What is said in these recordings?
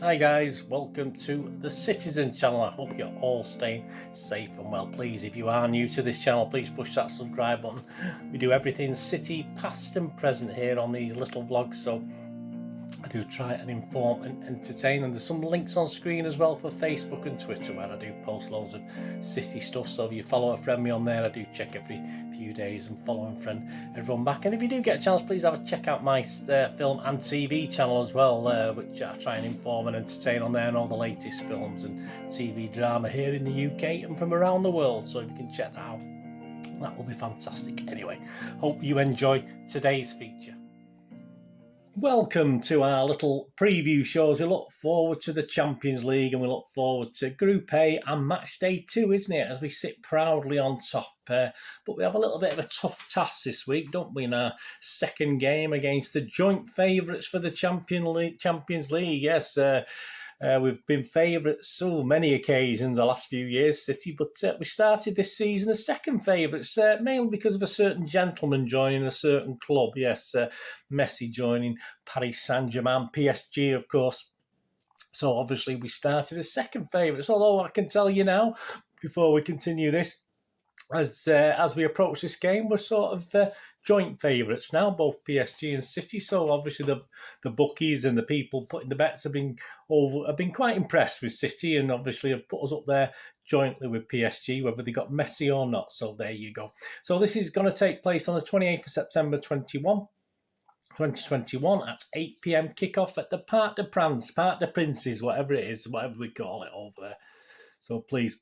Hi guys, welcome to the Citizen channel. I hope you're all staying safe and well. Please, if you are new to this channel, please push that subscribe button. We do everything City, past and present here on these little vlogs, so I do try and inform and entertain, and there's some links on screen as well for Facebook and Twitter where I do post loads of City stuff. So if you follow a friend me on there, I do check every few days and follow and friend everyone back. And if you do get a chance, please have a check out my film and TV channel as well, which I try and inform and entertain on there, and all the latest films and TV drama here in the UK and from around the world. So if you can check that out, that will be fantastic. Anyway, hope you enjoy today's feature. Welcome to our little preview shows. We look forward to the Champions League and we look forward to Group A and Match Day 2, isn't it? As we sit proudly on top. But we have a little bit of a tough task this week, don't we, in our second game against the joint favourites for the Champions League. Yes, we've been favourites so many occasions the last few years, City, but we started this season as second favourites, mainly because of a certain gentleman joining a certain club. Yes, Messi joining Paris Saint-Germain, PSG, of course. So obviously we started as second favourites, although I can tell you now, before we continue this, as we approach this game, we're sort of joint favourites now, both PSG and City. So obviously the bookies and the people putting the bets have been quite impressed with City, and obviously have put us up there jointly with PSG, whether they got Messi or not. So there you go. So this is going to take place on the 28th of September 2021 at 8 p.m. kickoff at the Parc des Princes, Parc des Princes, whatever it is, whatever we call it over there. So please,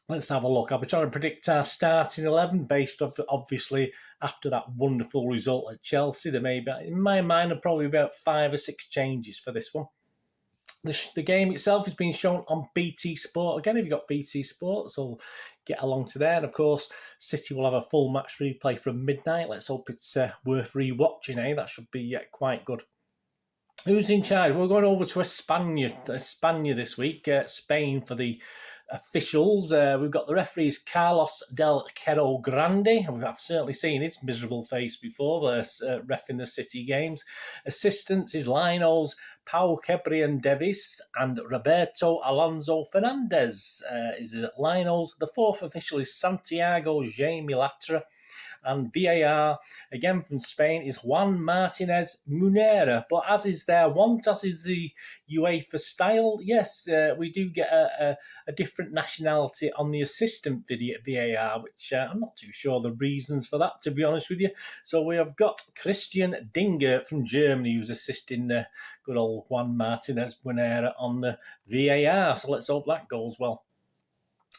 let's have a look. I'll be trying to predict our starting 11 based off, obviously, after that wonderful result at Chelsea. There may be, in my mind, are probably about 5 or 6 changes for this one. The game itself has been shown on BT Sport. Again, if you've got BT Sport, so get along to there. And of course, City will have a full match replay from midnight. Let's hope it's worth rewatching, eh? That should be quite good. Who's in charge? We're going over to España this week, Spain for the officials. We've got the referees Carlos del Quero Grande. I've certainly seen his miserable face before, reffing the City games. Assistants is Lionel's Pau Kebrian Davis and Roberto Alonso Fernandez. Is Lionel's. The fourth official is Santiago Jaime Latra. And VAR, again from Spain, is Juan Martinez Munera. But as is their want, as is the UEFA style, yes, we do get a different nationality on the assistant VAR, which I'm not too sure the reasons for that, to be honest with you. So we have got Christian Dinger from Germany, who's assisting good old Juan Martinez Munera on the VAR. So let's hope that goes well.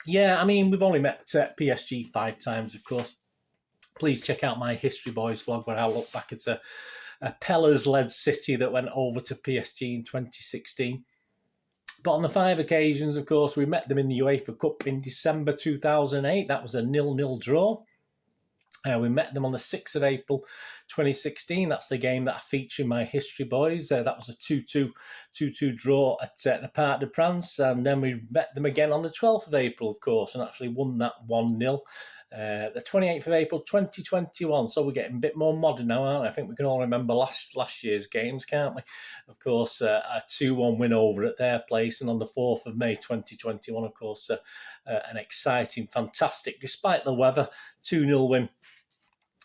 Yeah, I mean, we've only met PSG 5 times, of course. Please check out my History Boys vlog where I look back at a Pellers-led City that went over to PSG in 2016. But on the 5 occasions, of course, we met them in the UEFA Cup in December 2008. That was a 0-0 draw. We met them on the 6th of April 2016. That's the game that I feature in my History Boys. That was a 2-2 draw at the Parc des Princes. And then we met them again on the 12th of April, of course, and actually won that 1-0. The 28th of April 2021. So we're getting a bit more modern now, aren't we? I think we can all remember last year's games, can't we? Of course, a 2-1 win over at their place. And on the 4th of May 2021, of course, an exciting, fantastic, despite the weather, 2-0 win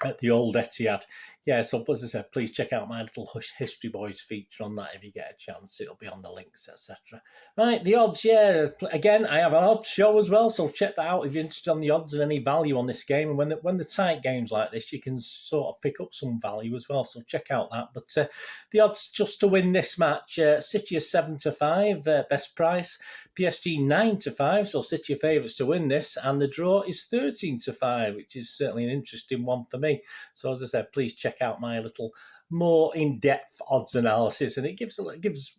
at the old Etihad. Yeah, so as I said, please check out my little History Boys feature on that if you get a chance. It'll be on the links, etc. Right, the odds, yeah. Again, I have an odds show as well, so check that out if you're interested on the odds and any value on this game. And when the tight games like this, you can sort of pick up some value as well, so check out that. But the odds just to win this match, City is 7-5, best price. PSG 9-5, so City are favourites to win this, and the draw is 13-5, which is certainly an interesting one for me. So as I said, please check out my little more in-depth odds analysis, and it gives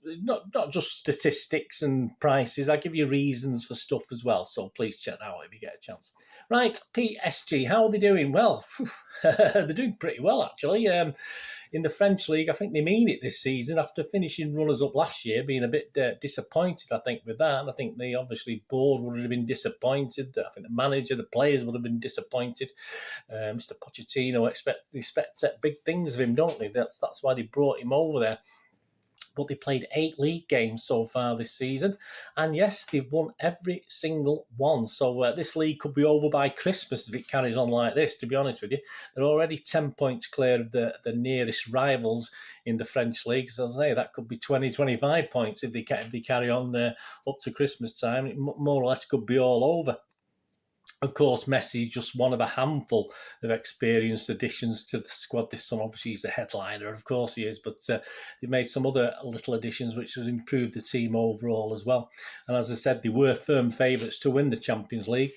not just statistics and prices. I give you reasons for stuff as well, so please check that out if you get a chance. Right, PSG, how are they doing? Well, they're doing pretty well actually. In the French league, I think they mean it this season after finishing runners-up last year, being a bit disappointed, I think, with that. And I think the obviously board would have been disappointed. I think the manager, the players would have been disappointed. Mr. Pochettino expect big things of him, don't they? That's why they brought him over there. But they played 8 league games so far this season. And yes, they've won every single one. So this league could be over by Christmas if it carries on like this, to be honest with you. They're already 10 points clear of the nearest rivals in the French league. So as I say, that could be 20, 25 points if they carry on up to Christmas time. It more or less could be all over. Of course, Messi is just one of a handful of experienced additions to the squad this summer. Obviously, he's the headliner, of course he is, but they made some other little additions which has improved the team overall as well. And as I said, they were firm favourites to win the Champions League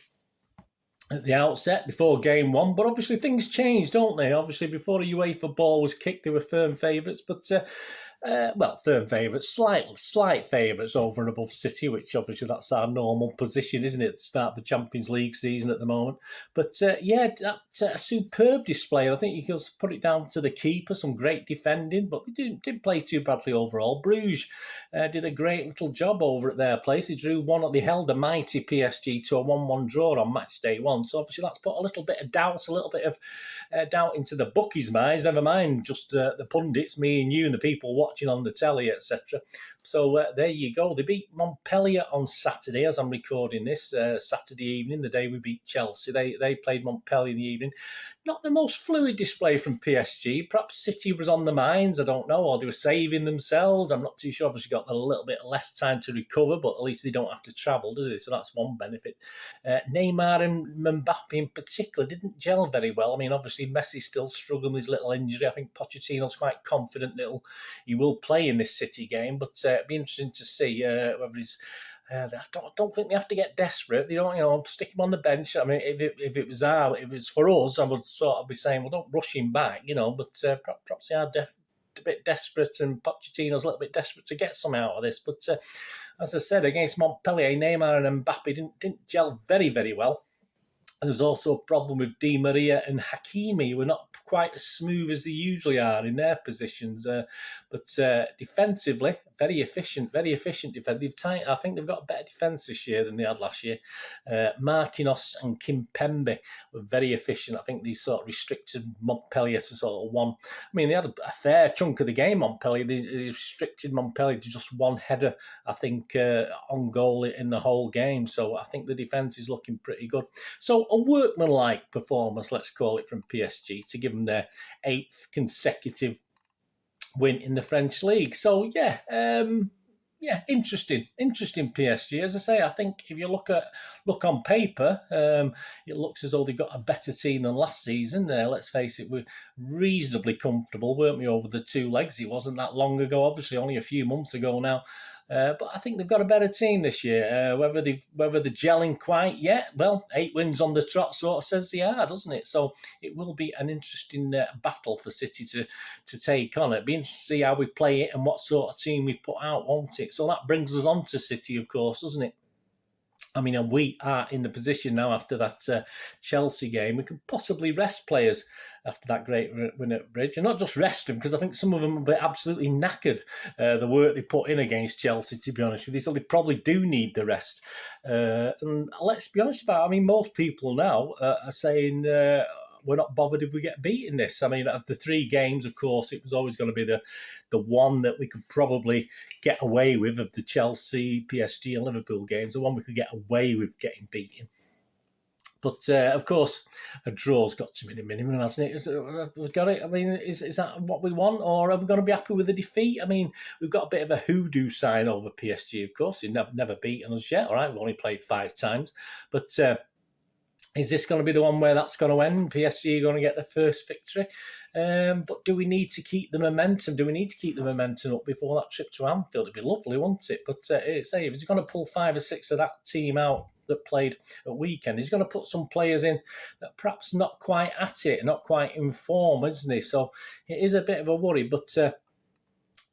at the outset before game one, but obviously things changed, don't they? Obviously, before a UEFA ball was kicked, they were firm favourites, but firm favourites, slight favourites over and above City, which obviously that's our normal position, isn't it, at the start of the Champions League season at the moment. But that's a superb display. I think you can put it down to the keeper, some great defending, but we didn't play too badly overall. Bruges did a great little job over at their place. They held a mighty PSG to a 1-1 draw on match day 1. So obviously that's put a little bit of doubt, doubt into the bookies' minds, never mind just the pundits, me and you and the people watching on the telly, etc. So there you go. They beat Montpellier on Saturday, as I'm recording this, Saturday evening, the day we beat Chelsea. They played Montpellier in the evening. Not the most fluid display from PSG. Perhaps City was on the minds, I don't know, or they were saving themselves. I'm not too sure. Obviously got a little bit less time to recover, but at least they don't have to travel, do they? So that's one benefit. Neymar and Mbappe in particular didn't gel very well. I mean, obviously Messi's still struggling with his little injury. I think Pochettino's quite confident that he will play in this City game, but it'd be interesting to see whether he's. I don't think they have to get desperate. They don't, stick him on the bench. I mean, if it was for us, I would sort of be saying, well, don't rush him back, But perhaps they are a bit desperate, and Pochettino's a little bit desperate to get some out of this. But as I said, against Montpellier, Neymar and Mbappe didn't gel very, very well. And there's also a problem with Di Maria and Hakimi, who are not quite as smooth as they usually are in their positions. But defensively, very efficient defense. I think they've got a better defence this year than they had last year. Marquinhos and Kimpembe were very efficient. I think these sort of restricted Montpellier to sort of one. I mean, they had a fair chunk of the game, Montpellier. They restricted Montpellier to just one header, I think, on goal in the whole game. So I think the defence is looking pretty good. So a workmanlike performance, let's call it, from PSG to give them their 8th consecutive win in the French league. So interesting PSG. As I say, I think if you look on paper, it looks as though they've got a better team than last season. Let's face it, we're reasonably comfortable, weren't we, over the 2 legs? It wasn't that long ago, obviously only a few months ago now. But I think they've got a better team this year. Whether they're gelling quite yet, well, 8 wins on the trot sort of says they are, doesn't it? So it will be an interesting battle for City to take on. It'll be interesting to see how we play it and what sort of team we put out, won't it? So that brings us on to City, of course, doesn't it? I mean, we are in the position now after that Chelsea game. We could possibly rest players after that great win at Bridge. And not just rest them, because I think some of them will be absolutely knackered, the work they put in against Chelsea, to be honest with you. So they probably do need the rest. And let's be honest about it. I mean, most people now are saying we're not bothered if we get beaten this. I mean, of the 3 games, of course, it was always going to be the one that we could probably get away with of the Chelsea, PSG and Liverpool games, the one we could get away with getting beaten. But, of course, a draw's got to be the minimum, hasn't it? We've got it. I mean, is that what we want, or are we going to be happy with the defeat? I mean, we've got a bit of a hoodoo sign over PSG, of course. They've never beaten us yet. All right, we've only played 5 times. But is this going to be the one where that's going to end? PSG are going to get their first victory? But do we need to keep the momentum? Do we need to keep the momentum up before that trip to Anfield? It'd be lovely, wouldn't it? But if he's going to pull 5 or 6 of that team out that played at weekend, he's going to put some players in that perhaps not quite at it, not quite in form, isn't he? So it is a bit of a worry. But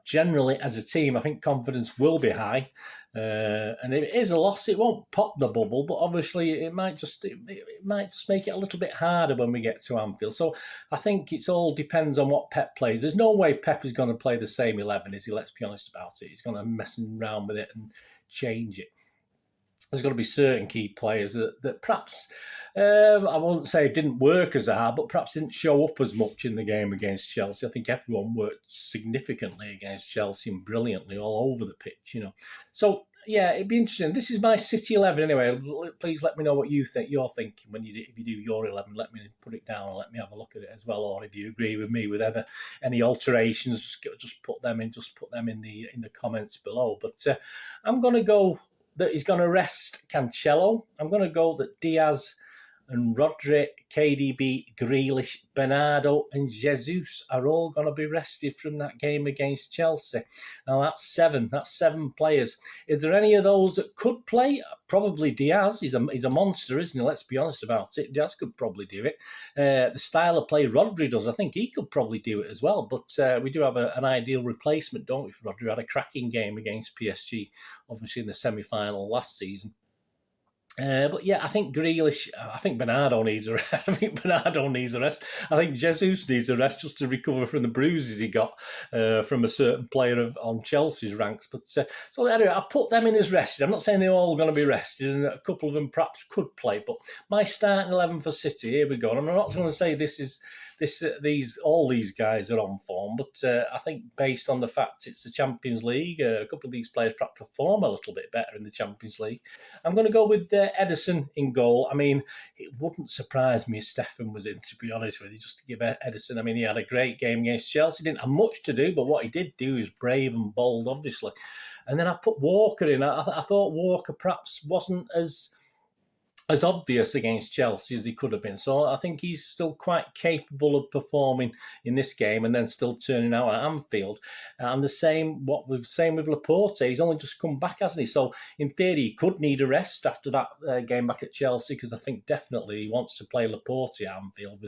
generally, as a team, I think confidence will be high. And if it is a loss, it won't pop the bubble, but obviously it might just make it a little bit harder when we get to Anfield. So I think it all depends on what Pep plays. There's no way Pep is going to play the same 11, is he? Let's be honest about it. He's going to mess around with it and change it. There's got to be certain key players that perhaps I won't say it didn't work as hard, but perhaps didn't show up as much in the game against Chelsea. I think everyone worked significantly against Chelsea and brilliantly all over the pitch, So, yeah, it'd be interesting. This is my City 11 anyway. Please let me know what you think. You're thinking if you do your 11. Let me put it down and let me have a look at it as well. Or if you agree with me with any alterations, just put them in. Just put them in the comments below. But I'm going to go that he's going to rest Cancelo. I'm going to go that Diaz and Rodri, KDB, Grealish, Bernardo and Jesus are all going to be rested from that game against Chelsea. Now, that's seven. That's 7 players. Is there any of those that could play? Probably Diaz. He's a monster, isn't he? Let's be honest about it. Diaz could probably do it. The style of play Rodri does, I think he could probably do it as well. But we do have an ideal replacement, don't we, for Rodri? Had a cracking game against PSG, obviously in the semi-final last season. But yeah, I think Grealish, I think Bernardo needs a rest. I think Jesus needs a rest just to recover from the bruises he got from a certain player on Chelsea's ranks. But so anyway, I've put them in as rested. I'm not saying they're all going to be rested, and a couple of them perhaps could play. But my starting 11 for City, here we go. And I'm not going to say all these guys are on form, but I think based on the fact it's the Champions League, a couple of these players perhaps perform a little bit better in the Champions League. I'm going to go with Ederson in goal. I mean, it wouldn't surprise me if Stefan was in, to be honest with you, just to give Ederson. I mean, he had a great game against Chelsea. Didn't have much to do, but what he did do is brave and bold, obviously. And then I've put Walker in. I thought Walker perhaps wasn't as obvious against Chelsea as he could have been. So I think he's still quite capable of performing in this game and then still turning out at Anfield. And the same with Laporte. He's only just come back, hasn't he? So in theory, he could need a rest after that game back at Chelsea, because I think definitely he wants to play Laporte at Anfield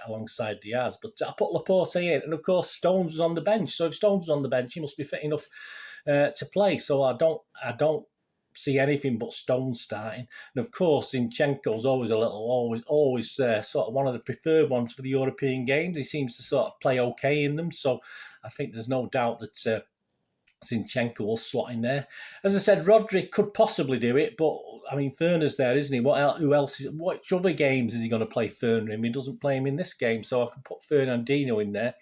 alongside Diaz. But I put Laporte in, and of course Stones was on the bench. So if Stones was on the bench, he must be fit enough to play. So I don't see anything but Stones starting. And of course, Zinchenko's always sort of one of the preferred ones for the European games. He seems to sort of play okay in them. So I think there's no doubt that Zinchenko will slot in there. As I said, Rodri could possibly do it, but I mean, Ferner's there, isn't he? Which other games is he going to play Ferner in? He doesn't play him in this game, so I can put Fernandinho in there.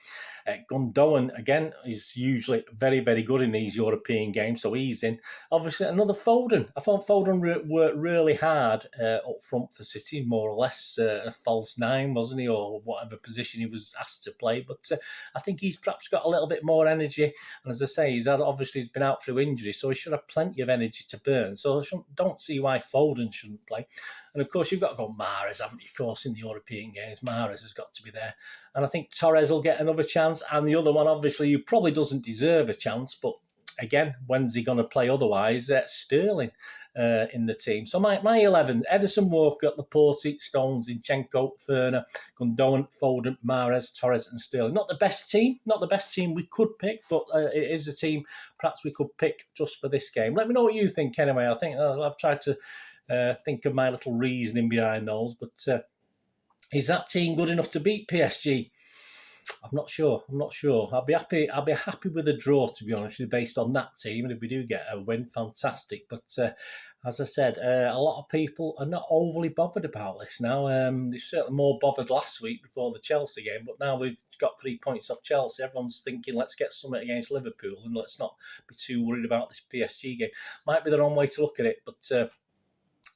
Gundogan, again, is usually very, very good in these European games, so he's in. Obviously, another Foden. I thought Foden worked really hard up front for City, more or less a false 9, wasn't he, or whatever position he was asked to play. But I think he's perhaps got a little bit more energy. And as I say, he's been out through injury, so he should have plenty of energy to burn. So I don't see why Foden shouldn't play. And of course, you've got to go Mahrez, haven't you? Of course, in the European games, Mahrez has got to be there. And I think Torres will get another chance. And the other one, obviously, who probably doesn't deserve a chance, but again, when's he going to play otherwise? Sterling in the team. So my 11, Ederson, Walker, Laporte, Stones, Zinchenko, Ferner, Gundogan, Foden, Mahrez, Torres and Sterling. Not the best team we could pick, but it is a team perhaps we could pick just for this game. Let me know what you think anyway. I think I've tried to think of my little reasoning behind those, but is that team good enough to beat PSG? I'm not sure. I'll be happy with a draw, to be honest with you, based on that team. And if we do get a win, fantastic. But as I said, a lot of people are not overly bothered about this now. They're certainly more bothered last week before the Chelsea game, but now we've got 3 points off Chelsea. Everyone's thinking, let's get something against Liverpool and let's not be too worried about this PSG game. Might be the wrong way to look at it, but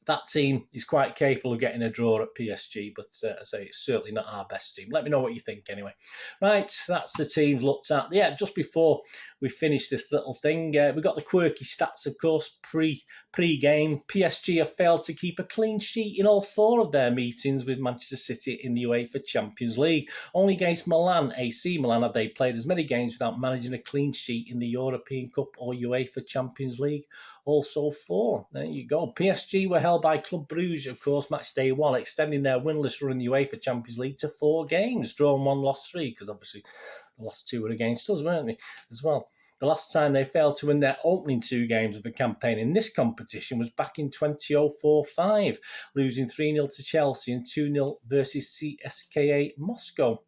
that team is quite capable of getting a draw at PSG, but I say it's certainly not our best team. Let me know what you think anyway. Right, that's the teams looked at. Yeah, just before we finish this little thing, we got the quirky stats, of course, pre-game. PSG have failed to keep a clean sheet in all 4 of their meetings with Manchester City in the UEFA Champions League. Only against AC Milan, have they played as many games without managing a clean sheet in the European Cup or UEFA Champions League. Also 4. There you go. PSG were held by Club Brugge, of course, match day 1, extending their winless run in the UEFA Champions League to 4 games. Drawn 1, lost 3, because obviously the last 2 were against us, weren't they, as well? The last time they failed to win their opening 2 games of the campaign in this competition was back in 2004-05, losing 3-0 to Chelsea and 2-0 versus CSKA Moscow.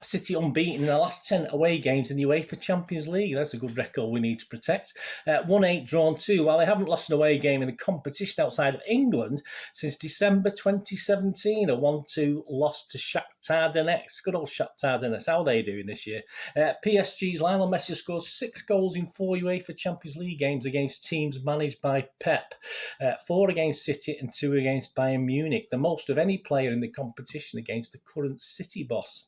City unbeaten in the last 10 away games in the UEFA Champions League. That's a good record we need to protect. 1-8, drawn 2. While they haven't lost an away game in the competition outside of England since December 2017, a 1-2 loss to Shakhtar Donetsk. Good old Shakhtar Donetsk. How are they doing this year? PSG's Lionel Messi scores 6 goals in 4 UEFA Champions League games against teams managed by Pep. 4 against City and 2 against Bayern Munich. The most of any player in the competition against the current City boss.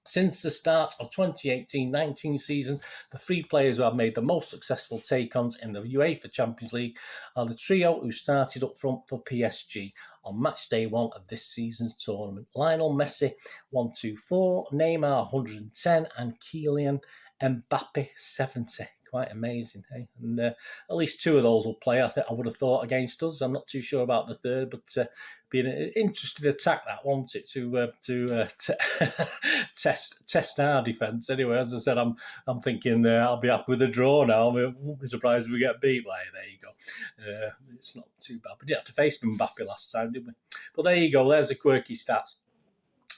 Since the start of 2018-19 season, the 3 players who have made the most successful take-ons in the UEFA Champions League are the trio who started up front for PSG on match day 1 of this season's tournament. Lionel Messi, 124, Neymar, 110, and Kylian Mbappe, 70. Quite amazing, hey? And at least 2 of those will play, I would have thought, against us. I'm not too sure about the third, but be an interesting attack, that, won't it, to test our defence. Anyway, as I said, I'm thinking I'll be happy with a draw now. I won't be surprised if we get beat by it. There you go. It's not too bad. We didn't have to face Mbappe last time, did we? But there you go. There's the quirky stats.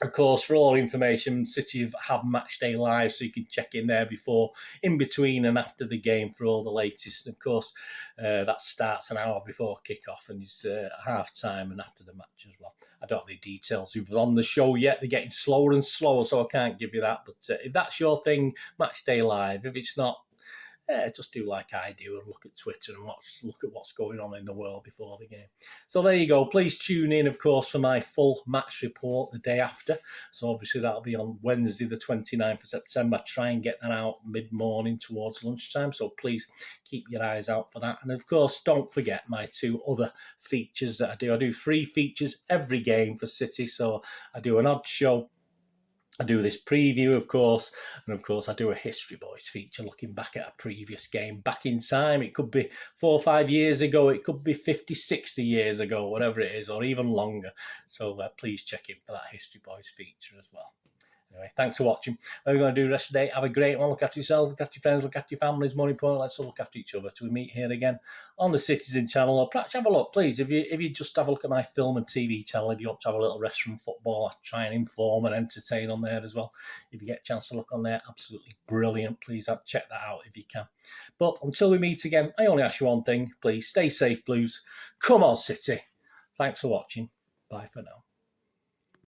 Of course, for all information, City have Match Day Live, so you can check in there before, in between and after the game for all the latest. And of course, that starts an hour before kick-off and is half-time and after the match as well. I don't have any details who's on the show yet. They're getting slower and slower, so I can't give you that. But if that's your thing, Match Day Live. If it's not, just do like I do and look at Twitter and look at what's going on in the world before the game. So there you go. Please tune in, of course, for my full match report the day after. So obviously that'll be on Wednesday, the 29th of September. Try and get that out mid-morning towards lunchtime. So please keep your eyes out for that. And of course, don't forget my 2 other features that I do. I do 3 features every game for City. So I do an odd show. I do this preview, of course, and of course I do a History Boys feature looking back at a previous game back in time. It could be 4 or 5 years ago, it could be 50, 60 years ago, whatever it is, or even longer. So please check in for that History Boys feature as well. Anyway, thanks for watching. What are we going to do the rest of the day? Have a great one. Look after yourselves, look after your friends, look after your families. More important, let's all look after each other till we meet here again on the Citizen channel. Or perhaps have a look, please. If you just have a look at my film and TV channel, if you want to have a little rest from football, I try and inform and entertain on there as well. If you get a chance to look on there, absolutely brilliant. Please check that out if you can. But until we meet again, I only ask you one thing. Please stay safe, Blues. Come on, City. Thanks for watching. Bye for now.